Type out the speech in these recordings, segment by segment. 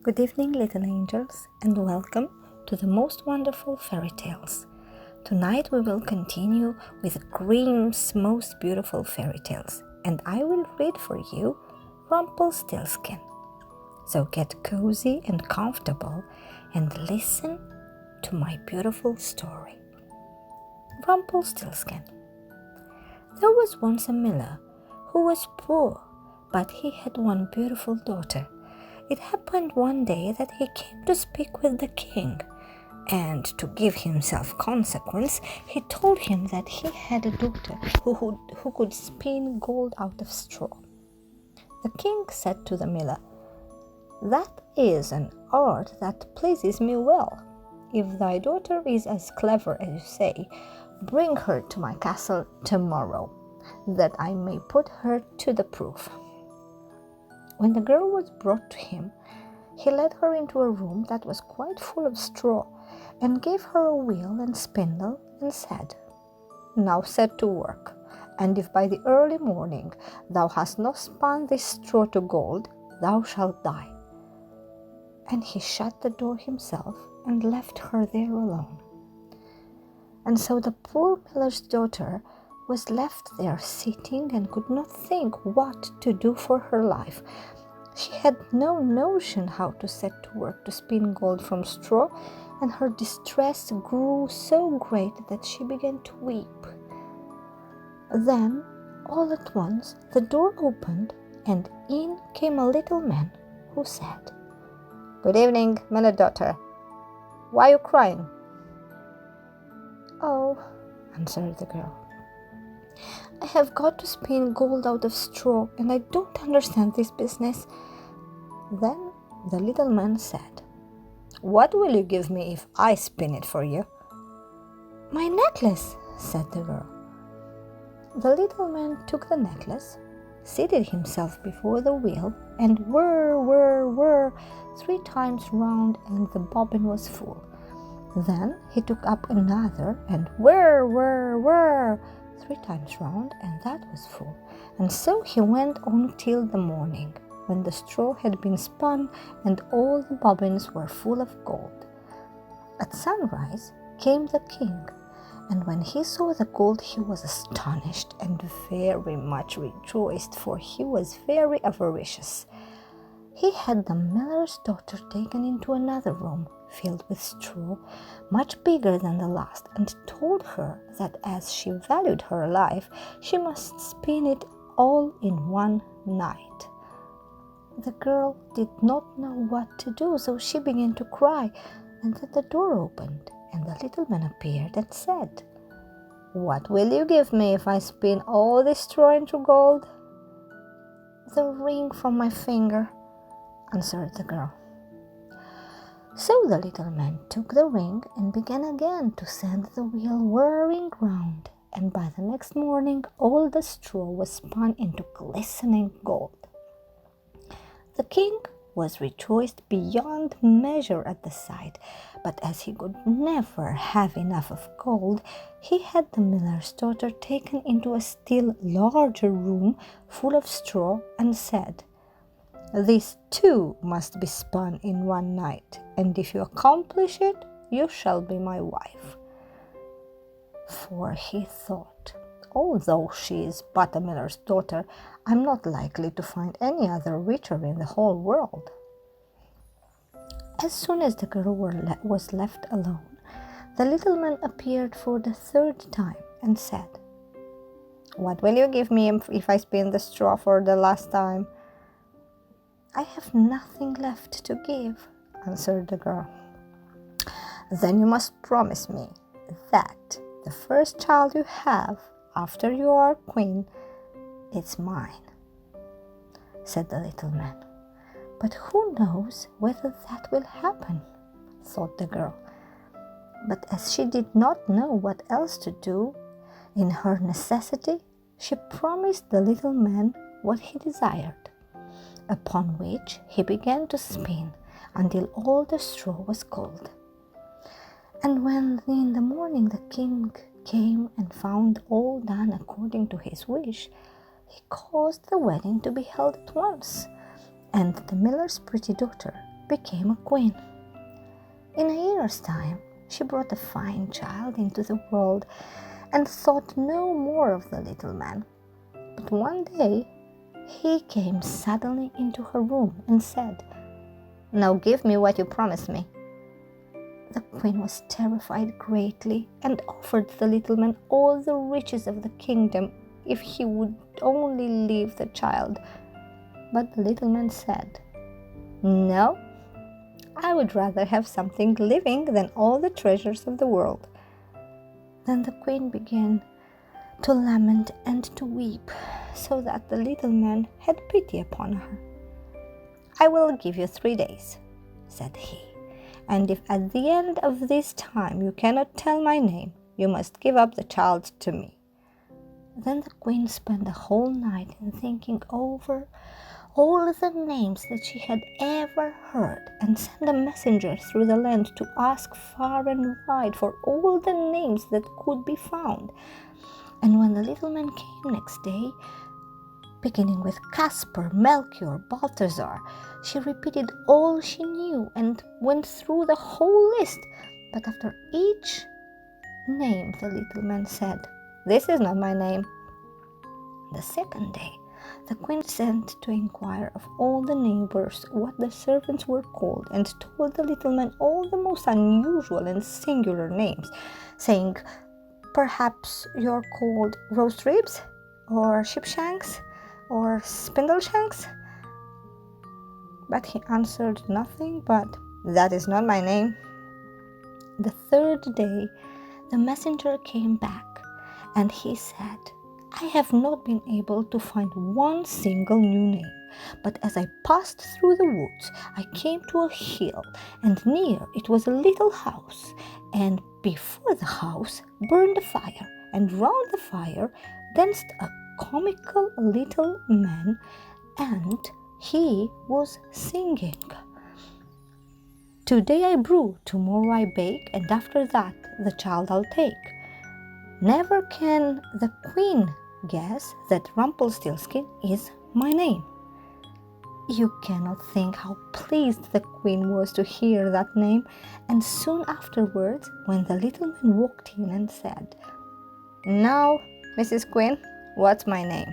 Good evening, little angels, and welcome to the most wonderful fairy tales. Tonight we will continue with Grimm's most beautiful fairy tales, and I will read for you Rumpelstiltskin. So get cozy and comfortable and listen to my beautiful story. Rumpelstiltskin. There was once a miller who was poor, but he had one beautiful daughter. It happened one day that he came to speak with the king, and to give himself consequence, he told him that he had a daughter who could spin gold out of straw. The king said to the miller, "That is an art that pleases me well. If thy daughter is as clever as you say, bring her to my castle tomorrow, that I may put her to the proof." When the girl was brought to him, he led her into a room that was quite full of straw, and gave her a wheel and spindle, and said, "Now set to work, and if by the early morning thou hast not spun this straw to gold, thou shalt die." And he shut the door himself and left her there alone. And so the poor miller's daughter was left there sitting and could not think what to do for her life. She had no notion how to set to work to spin gold from straw, and her distress grew so great that she began to weep. Then, all at once, the door opened, and in came a little man who said, "Good evening, miller's daughter. Why are you crying?" "Oh," answered the girl, "I have got to spin gold out of straw, and I don't understand this business." Then the little man said, "What will you give me if I spin it for you?" "My necklace," said the girl. The little man took the necklace, seated himself before the wheel, and whir, whir, whir, 3 times round, and the bobbin was full. Then he took up another, and whir, whir, whir, 3 times round, and that was full. And so he went on till the morning, when the straw had been spun and all the bobbins were full of gold. At sunrise came the king, and when he saw the gold he was astonished and very much rejoiced, for he was very avaricious. He had the miller's daughter taken into another room filled with straw, much bigger than the last, and told her that as she valued her life, she must spin it all in one night. The girl did not know what to do, so she began to cry, and then the door opened, and the little man appeared and said, "What will you give me if I spin all this straw into gold?" "The ring from my finger," answered the girl. So the little man took the ring and began again to send the wheel whirring round, and by the next morning all the straw was spun into glistening gold. The king was rejoiced beyond measure at the sight, but as he could never have enough of gold, he had the miller's daughter taken into a still larger room full of straw, and said, "This too must be spun in one night, and if you accomplish it, you shall be my wife." For he thought, "Although she is but a miller's daughter, I'm not likely to find any other richer in the whole world." As soon as the girl was left alone, the little man appeared for the 3rd time and said, "What will you give me if I spin the straw for the last time?" "I have nothing left to give," answered the girl. "Then you must promise me that the first child you have after you are queen, it's mine," said the little man. "But who knows whether that will happen?" thought the girl. But as she did not know what else to do, in her necessity, she promised the little man what he desired, upon which he began to spin until all the straw was gold. And when in the morning the king came and found all done according to his wish, he caused the wedding to be held at once, and the miller's pretty daughter became a queen. In a year's time, she brought a fine child into the world and thought no more of the little man. But one day, he came suddenly into her room and said, "Now give me what you promised me." The queen was terrified greatly and offered the little man all the riches of the kingdom if he would only leave the child. But the little man said, "No, I would rather have something living than all the treasures of the world." Then the queen began to lament and to weep, so that the little man had pity upon her. "I will give you 3 days," said he, "and if at the end of this time you cannot tell my name, you must give up the child to me." Then the queen spent the whole night in thinking over all the names that she had ever heard, and sent a messenger through the land to ask far and wide for all the names that could be found. And when the little man came next day, beginning with Casper, Melchior, Balthazar, she repeated all she knew and went through the whole list. But after each name, the little man said, "This is not my name." The second day, the queen sent to inquire of all the neighbors what the servants were called, and told the little man all the most unusual and singular names, saying, "Perhaps you're called roast ribs, or sheepshanks, or spindleshanks?" But he answered nothing but, "That is not my name." The third day, the messenger came back, and he said, "I have not been able to find one single new name, but as I passed through the woods, I came to a hill, and near it was a little house, and before the house burned a fire, and round the fire danced a comical little man, and he was singing, 'Today I brew, tomorrow I bake, and after that the child I'll take. Never can the queen guess that Rumpelstiltskin is my name.'" You cannot think how pleased the queen was to hear that name, and soon afterwards, when the little man walked in and said, "Now, Mrs. Queen, what's my name?"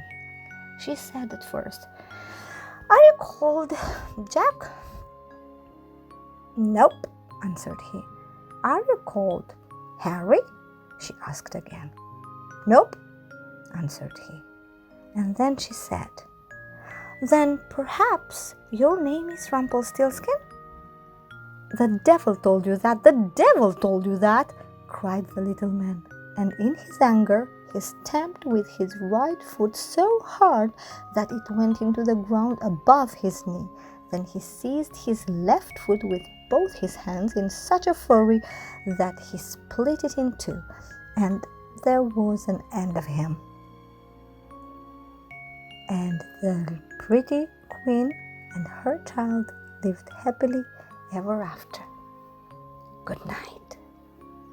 she said at first, "Are you called Jack?" "Nope," answered he. "Are you called Harry?" she asked again. "Nope," answered he. And then she said, "Then perhaps your name is Rumpelstiltskin?" "The devil told you that! The devil told you that!" cried the little man, and in his anger he stamped with his right foot so hard that it went into the ground above his knee. Then he seized his left foot with both his hands in such a fury that he split it in two, and there was an end of him. And the pretty queen and her child lived happily ever after. Good night.